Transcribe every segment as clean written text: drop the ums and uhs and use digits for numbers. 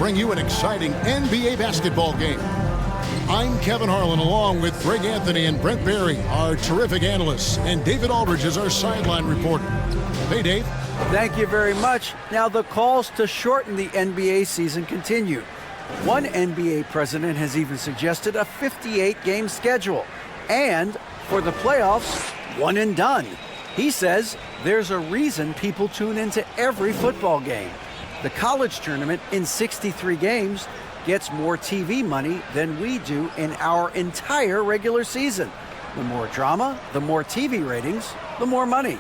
bring you an exciting NBA basketball game. I'm Kevin Harlan, along with Greg Anthony and Brent Barry, our terrific analysts, and David Aldridge is our sideline reporter. Hey, Dave. Thank you very much. Now, the calls to shorten the NBA season continue. One NBA president has even suggested a 58-game schedule. And for the playoffs, one and done. He says there's a reason people tune into every football game. The college tournament in 63 games gets more TV money than we do in our entire regular season. The more drama, the more TV ratings, the more money.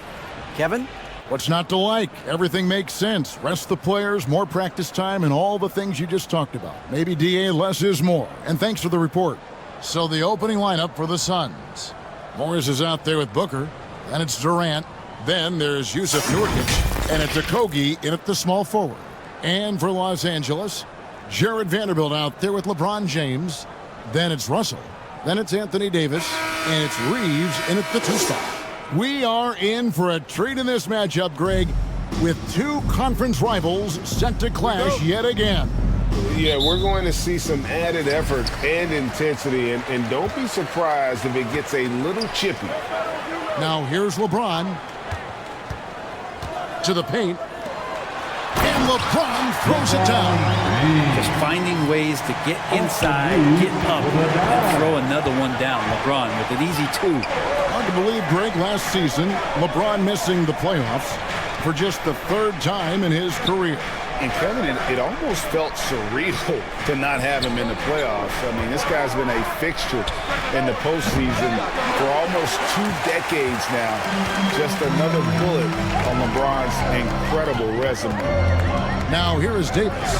Kevin? What's not to like? Everything makes sense. Rest the players, more practice time, and all the things you just talked about. Maybe DA, less is more. And thanks for the report. So the opening lineup for the Suns. Morris is out there with Booker. Then it's Durant. Then there's Yusuf Nurkic. And it's Okogie in at the small forward. And for Los Angeles, Jared Vanderbilt out there with LeBron James. Then it's Russell. Then it's Anthony Davis. And it's Reeves in at the 2 spot. We are in for a treat in this matchup, Greg, with two conference rivals set to clash yet again. Yeah, we're going to see some added effort and intensity, and don't be surprised if it gets a little chippy. Now here's LeBron to the paint. And LeBron throws it down. Just finding ways to get inside, get up, and throw another one down. LeBron with an easy 2. Hard to believe, Greg, last season, LeBron missing the playoffs for just the 3rd time in his career. And Kevin, it almost felt surreal to not have him in the playoffs. I mean, this guy's been a fixture in the postseason for almost 2 decades now. Just another bullet on LeBron's incredible resume. Now here is Davis.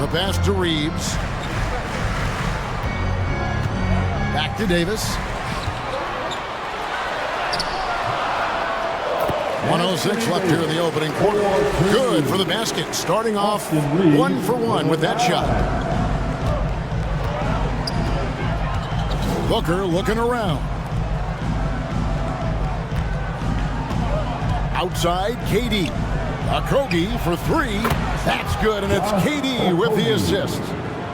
The pass to Reeves. Back to Davis. 1:06 left here in the opening quarter. Good for the basket. Starting off 1 for 1 with that shot. Booker looking around. Outside, KD. Okogie for 3. That's good, and it's KD with the assist.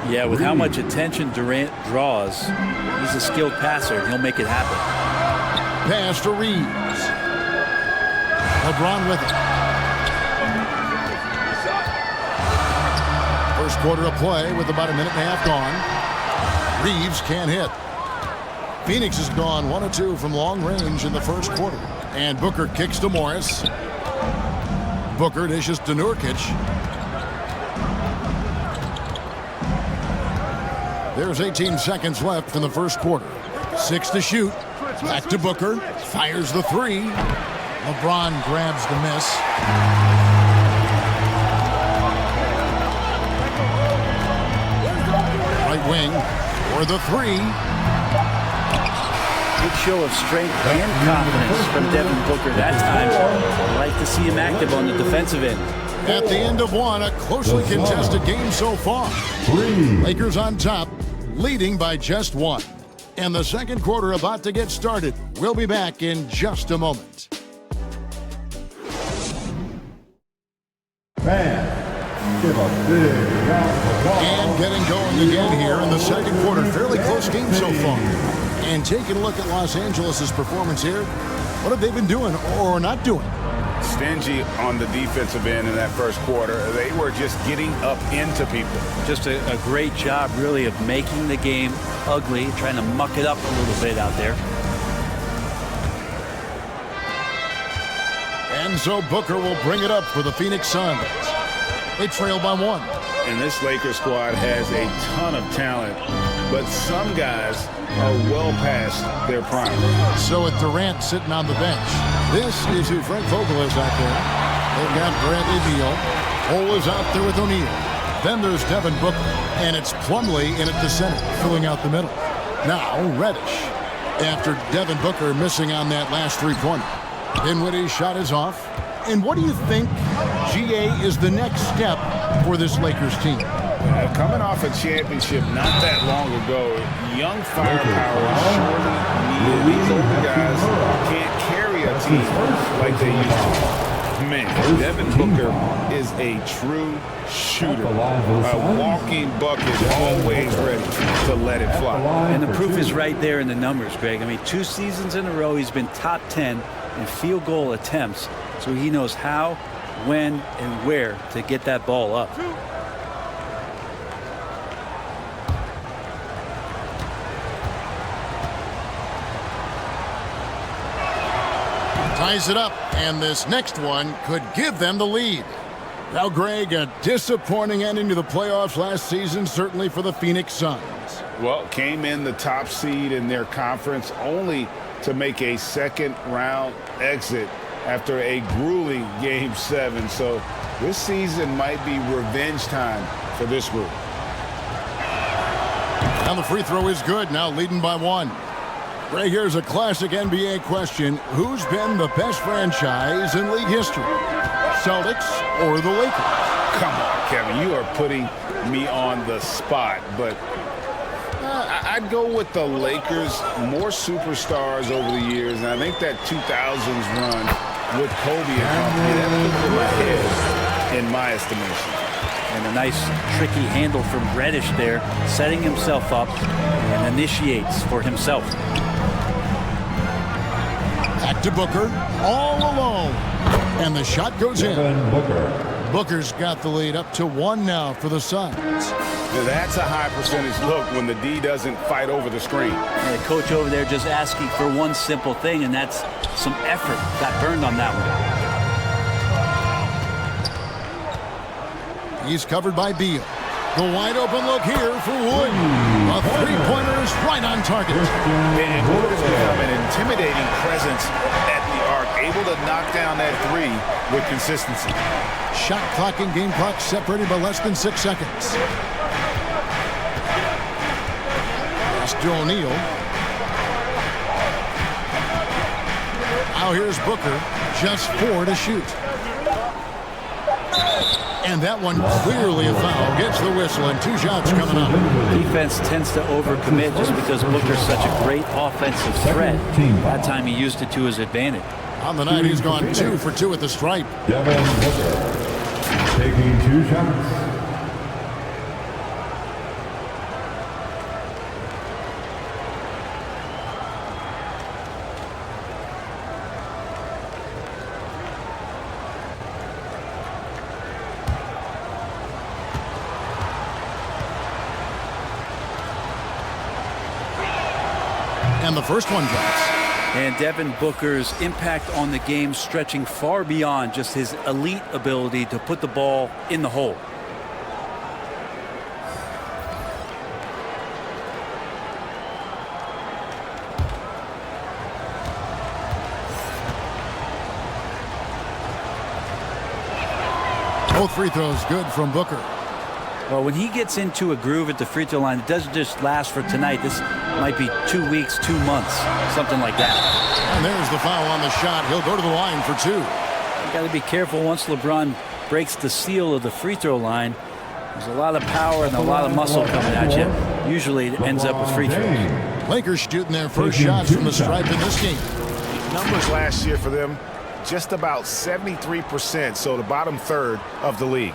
Yeah, with how much attention Durant draws, he's a skilled passer, and he'll make it happen. Pass to Reeves. LeBron with it. First quarter of play with about 1.5 minutes gone. Reeves can't hit. Phoenix has gone 1 of 2 from long range in the first quarter. And Booker kicks to Morris. Booker dishes to Nurkic. There's 18 seconds left in the first quarter. 6 to shoot. Back to Booker. Fires the 3. LeBron grabs the miss. Right wing for the 3. Good show of strength and confidence from Devin Booker that time. I like to see him active on the defensive end. At the end of 1, a closely contested game so far. Lakers on top, leading by just 1. And the second quarter about to get started. We'll be back in just a moment. And getting going again here in the second quarter. Fairly close game so far. And taking a look at Los Angeles' performance here. What have they been doing or not doing? Stingy on the defensive end in that first quarter. They were just getting up into people. Just a great job, really, of making the game ugly, trying to muck it up a little bit out there. And so Booker will bring it up for the Phoenix Suns. They trail by 1. And this Lakers squad has a ton of talent, but some guys are well past their prime. So with Durant sitting on the bench, this is who Frank Vogel is out there. They've got Bradley Beal. Cole is out there with O'Neal. Then there's Devin Booker, and it's Plumlee in at the center, filling out the middle. Now Reddish, after Devin Booker missing on that last 3-pointer. Dinwiddie's shot is off. And what do you think, GA, is the next step for this Lakers team? Coming off a championship not that long ago, young firepower is surely needed. These older guys can't carry a team like they used to. Man, Devin Booker is a true shooter. A walking bucket, always ready to let it fly. And the proof is right there in the numbers, Greg. I mean, 2 seasons in a row, he's been top 10 in field goal attempts. So he knows how, when, and where to get that ball up. Ties it up, and this next one could give them the lead. Now, Greg, a disappointing ending to the playoffs last season, certainly for the Phoenix Suns. Well, came in the top seed in their conference only to make a second-round exit after a grueling Game 7. So this season might be revenge time for this group. And the free throw is good, now leading by 1. Greg, here's a classic NBA question. Who's been the best franchise in league history? Celtics or the Lakers? Come on, Kevin. You are putting me on the spot. But I'd go with the Lakers. More superstars over the years. And I think that 2000s run with Kobe and company, that puts them ahead in my estimation. And a nice tricky handle from Reddish there, setting himself up and initiates for himself. Back to Booker, all alone. And the shot goes in. Booker's got the lead up to 1 now for the Suns. That's a high percentage look when the D doesn't fight over the screen. And the coach over there just asking for one simple thing, and that's some effort. Got burned on that one. He's covered by Beal. The wide open look here for Wood. A three-pointer is right on target. And Wood has become an intimidating presence at the arc, able to knock down that three with consistency. Shot clock and game clock separated by less than 6 seconds. Pass to O'Neal. Now here's Booker, just 4 to shoot. And that one clearly a foul. Gets the whistle and 2 shots coming up. Defense tends to overcommit just because Booker's such a great offensive threat. That time he used it to his advantage. On the night, he's gone 2 for 2 at the stripe. Devin Booker taking 2 shots. And the first one drops. And Devin Booker's impact on the game stretching far beyond just his elite ability to put the ball in the hole. Both free throws good from Booker. Well, when he gets into a groove at the free throw line, it doesn't just last for tonight. This might be 2 weeks, 2 months, something like that. And there's the foul on the shot. He'll go to the line for 2. You got to be careful once LeBron breaks the seal of the free throw line. There's a lot of power and a lot of muscle coming at you. Usually it ends up with free throws. Lakers shooting their first shots from the stripe in this game. Numbers last year for them, just about 73%, so the bottom third of the league.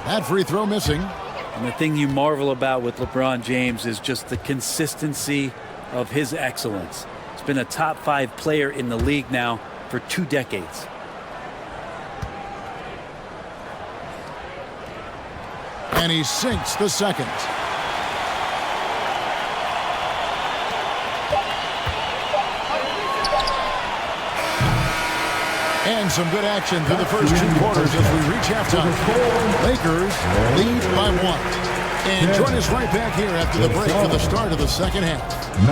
That free throw missing. And the thing you marvel about with LeBron James is just the consistency of his excellence. He's been a top 5 player in the league now for 2 decades. And he sinks the second. And some good action through the first 2 quarters as we reach halftime. Lakers lead by 1. And join us right back here after the break for the start of the second half. 9.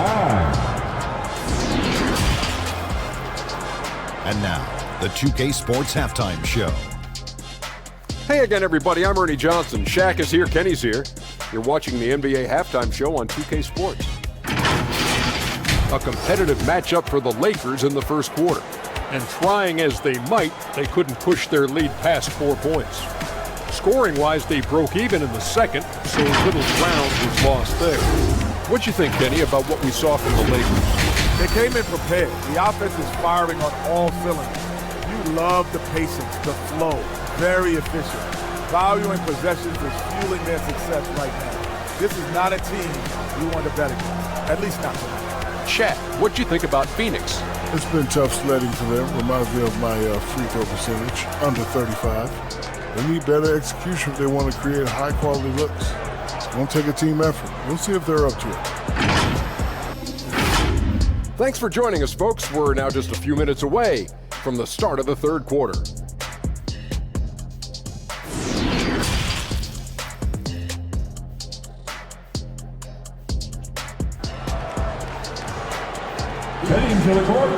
And now, the 2K Sports Halftime Show. Hey again, everybody. I'm Ernie Johnson. Shaq is here. Kenny's here. You're watching the NBA Halftime Show on 2K Sports. a competitive matchup for the Lakers in the first quarter. And trying as they might, they couldn't push their lead past 4 points. Scoring-wise, they broke even in the second, so little ground was lost there. What'd you think, Kenny, about what we saw from the Lakers? They came in prepared. The offense is firing on all cylinders. You love the pacing, the flow. Very efficient. Valuing possessions is fueling their success right now. This is not a team you want to bet against, at least not tonight. Chad, what'd you think about Phoenix? It's been tough sledding for them. Reminds me of my free throw percentage, under 35. They need better execution if they want to create high-quality looks. It's going to take a team effort. We'll see if they're up to it. Thanks for joining us, folks. We're now just a few minutes away from the start of the third quarter. Heading to the court.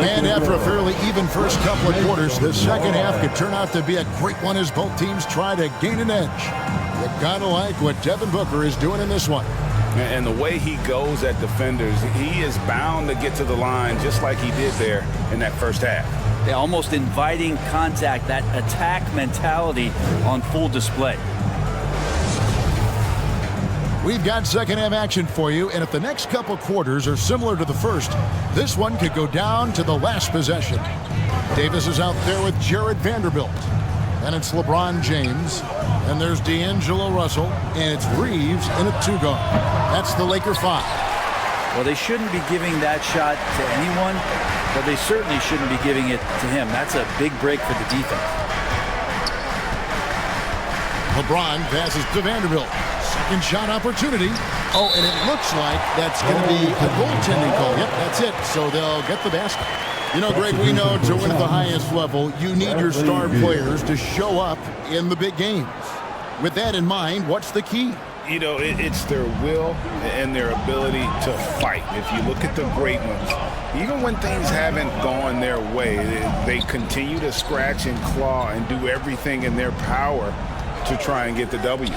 And after a fairly even first couple of quarters, the second half could turn out to be a great one as both teams try to gain an edge. You gotta like what Devin Booker is doing in this one. And the way he goes at defenders, he is bound to get to the line just like he did there in that first half. They're almost inviting contact, that attack mentality on full display. We've got second half action for you, and if the next couple quarters are similar to the first, this one could go down to the last possession. Davis is out there with Jared Vanderbilt. And it's LeBron James. And there's D'Angelo Russell. And it's Reeves in a two-guard. That's the Laker 5. Well, they shouldn't be giving that shot to anyone, but they certainly shouldn't be giving it to him. That's a big break for the defense. LeBron passes to Vanderbilt. Second shot opportunity. Oh, and it looks like that's going to be a goaltending call. Yep, that's it. So they'll get the basket. You know, Greg, we know to win at the highest level, you need your star players to show up in the big games. With that in mind, what's the key? You know, it's their will and their ability to fight. If you look at the great ones, even when things haven't gone their way, they continue to scratch and claw and do everything in their power to try and get the W.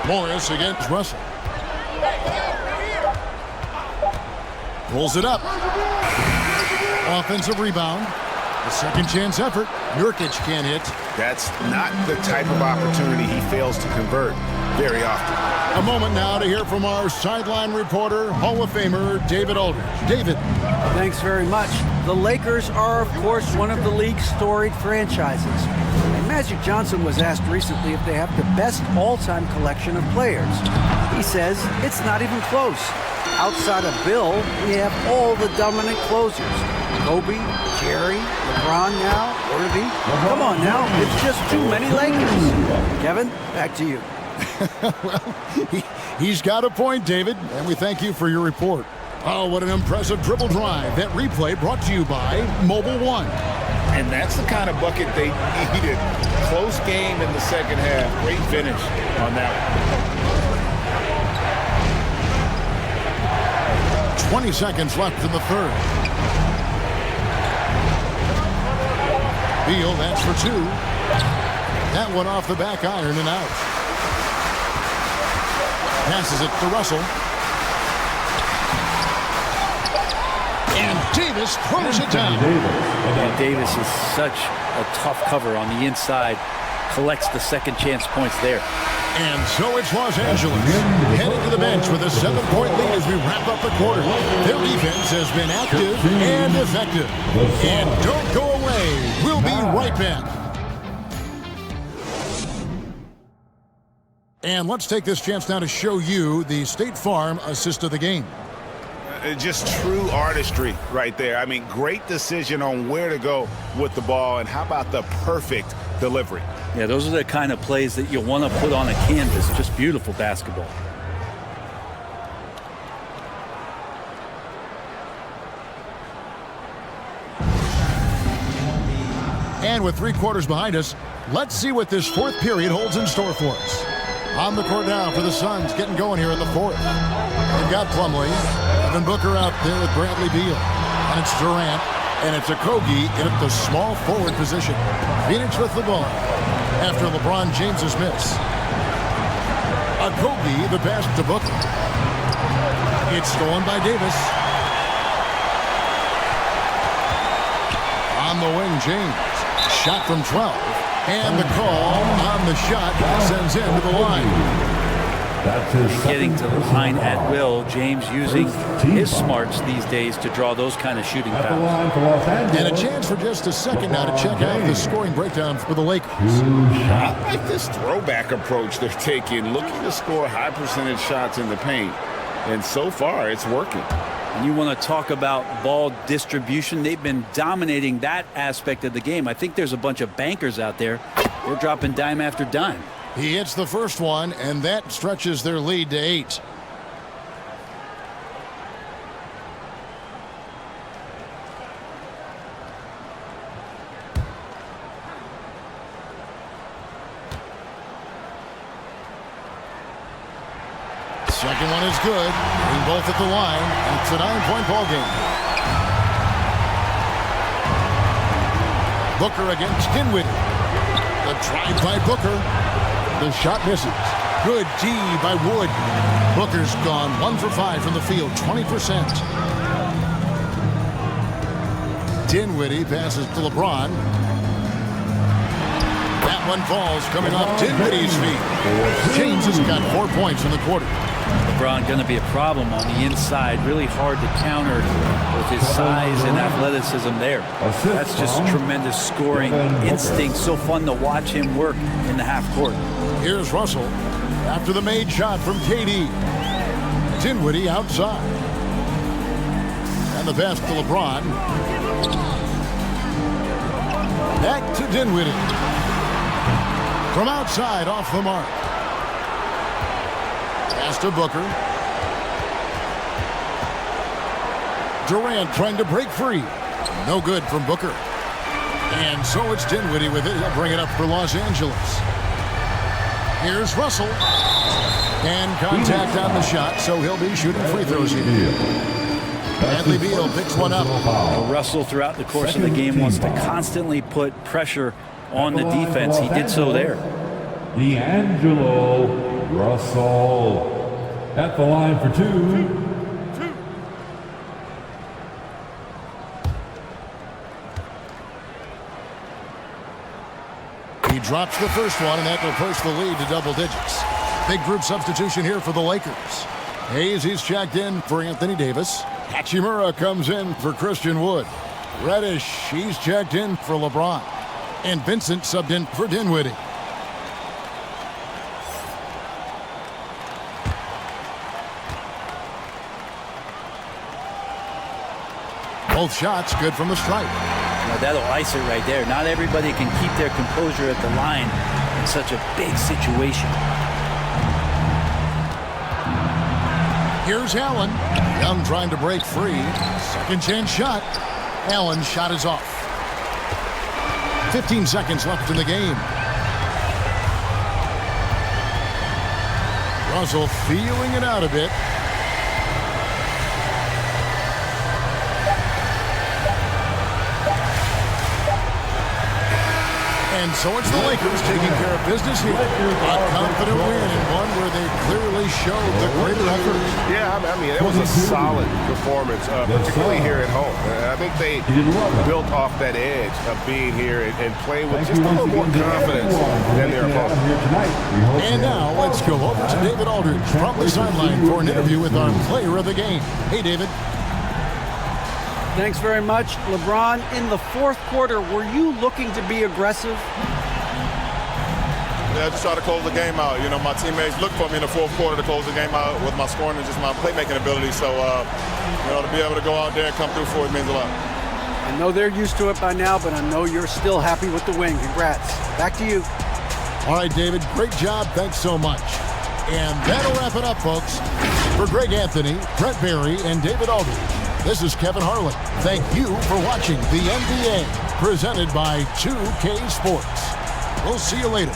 Morris against Russell. Pulls it up. Offensive rebound. The second chance effort. Nurkic can't hit. That's not the type of opportunity he fails to convert very often. A moment now to hear from our sideline reporter, Hall of Famer David Aldridge. David. Thanks very much. The Lakers are, of course, one of the league's storied franchises. And Magic Johnson was asked recently if they have the best all-time collection of players. He says it's not even close. Outside of Bill, we have all the dominant closers. Kobe, Jerry, LeBron now, Worthy. Come on now, it's just too many Lakers. Kevin, back to you. Well, he's got a point, David, and we thank you for your report. Oh, what an impressive dribble drive. That replay brought to you by Mobile One. And that's the kind of bucket they needed. Close game in the second half. Great finish on that one. 20 seconds left in the third. Beal, that's for two. That one off the back iron and out. Passes it to Russell. And Davis throws it down. And Davis is such a tough cover on the inside. Collects the second chance points there. And so it's Los Angeles heading to the bench with a 7-point lead as we wrap up the quarter. Their defense has been active and effective. And don't go away. We'll be right back. And let's take this chance now to show you the State Farm assist of the game. Just true artistry right there. I mean, great decision on where to go with the ball, and how about the perfect delivery? Yeah, those are the kind of plays that you want to put on a canvas. Just beautiful basketball. And with 3 quarters behind us, let's see what this fourth period holds in store for us. On the court now for the Suns, getting going here in the fourth. They've got Plumlee, Devin Booker out there with Bradley Beal. And it's Durant, and it's Okogie in at the small forward position. Phoenix with the ball after LeBron James's miss. Kobe, the pass to Booker. It's stolen by Davis. On the wing, James. Shot from 12. And the call on the shot sends him to the line. Getting to the line at will. James using his smarts these days to draw those kind of shooting fouls. And a chance for just a second now to check out the scoring breakdown for the Lakers. I like this throwback approach they're taking, looking to score high percentage shots in the paint. And so far, it's working. And you want to talk about ball distribution. They've been dominating that aspect of the game. I think there's a bunch of bankers out there. They're dropping dime after dime. He hits the first one, and that stretches their lead to 8. Second one is good. Getting both at the line, and it's a 9-point ball game. Booker against Dinwiddie. The drive by Booker. The shot misses. Good D by Wood. Booker's gone 1 for 5 from the field, 20%. Dinwiddie passes to LeBron. That one falls coming off Dinwiddie's feet. James has got 4 points in the quarter. LeBron going to be a problem on the inside. Really hard to counter with his size and athleticism there. That's just tremendous scoring instinct. So fun to watch him work in the half court. Here's Russell after the made shot from KD. Dinwiddie outside. And the pass to LeBron. Back to Dinwiddie. From outside off the mark. Pass to Booker. Durant trying to break free. No good from Booker. And so it's Dinwiddie with it. He'll bring it up for Los Angeles. Here's Russell. And contact on the shot, so he'll be shooting free throws here. Bradley Beal picks one up. Well, Russell, throughout the course of the game, wants to constantly put pressure on the defense. He did so there. D'Angelo Russell at the line for 2. He drops the first one, and that will push the lead to double digits. Big group substitution here for the Lakers. Hayes, he's checked in for Anthony Davis. Hachimura comes in for Christian Wood. Reddish, he's checked in for LeBron. And Vincent subbed in for Dinwiddie. Both shots good from the stripe. Now that'll ice it right there. Not everybody can keep their composure at the line in such a big situation. Here's Allen. Young trying to break free. Second chance shot. Allen's shot is off. 15 seconds left in the game. Russell feeling it out a bit. And so it's the Lakers taking care of business here. A confident win, and one where they clearly showed the greater effort. Yeah, I mean, it was a solid performance, particularly here at home. I think they built off that edge of being here and playing with just a little more confidence than their opponent. And now let's go over to David Aldridge from the sideline for an interview with our player of the game. Hey, David. Thanks very much. LeBron, in the fourth quarter, were you looking to be aggressive? Yeah, just try to close the game out. You know, my teammates looked for me in the fourth quarter to close the game out with my scoring and just my playmaking ability. So, you know, to be able to go out there and come through for it means a lot. I know they're used to it by now, but I know you're still happy with the win. Congrats. Back to you. All right, David, great job. Thanks so much. And that'll wrap it up, folks. For Greg Anthony, Brett Barry, and David Aldridge, this is Kevin Harlan. Thank you for watching the NBA, presented by 2K Sports. We'll see you later.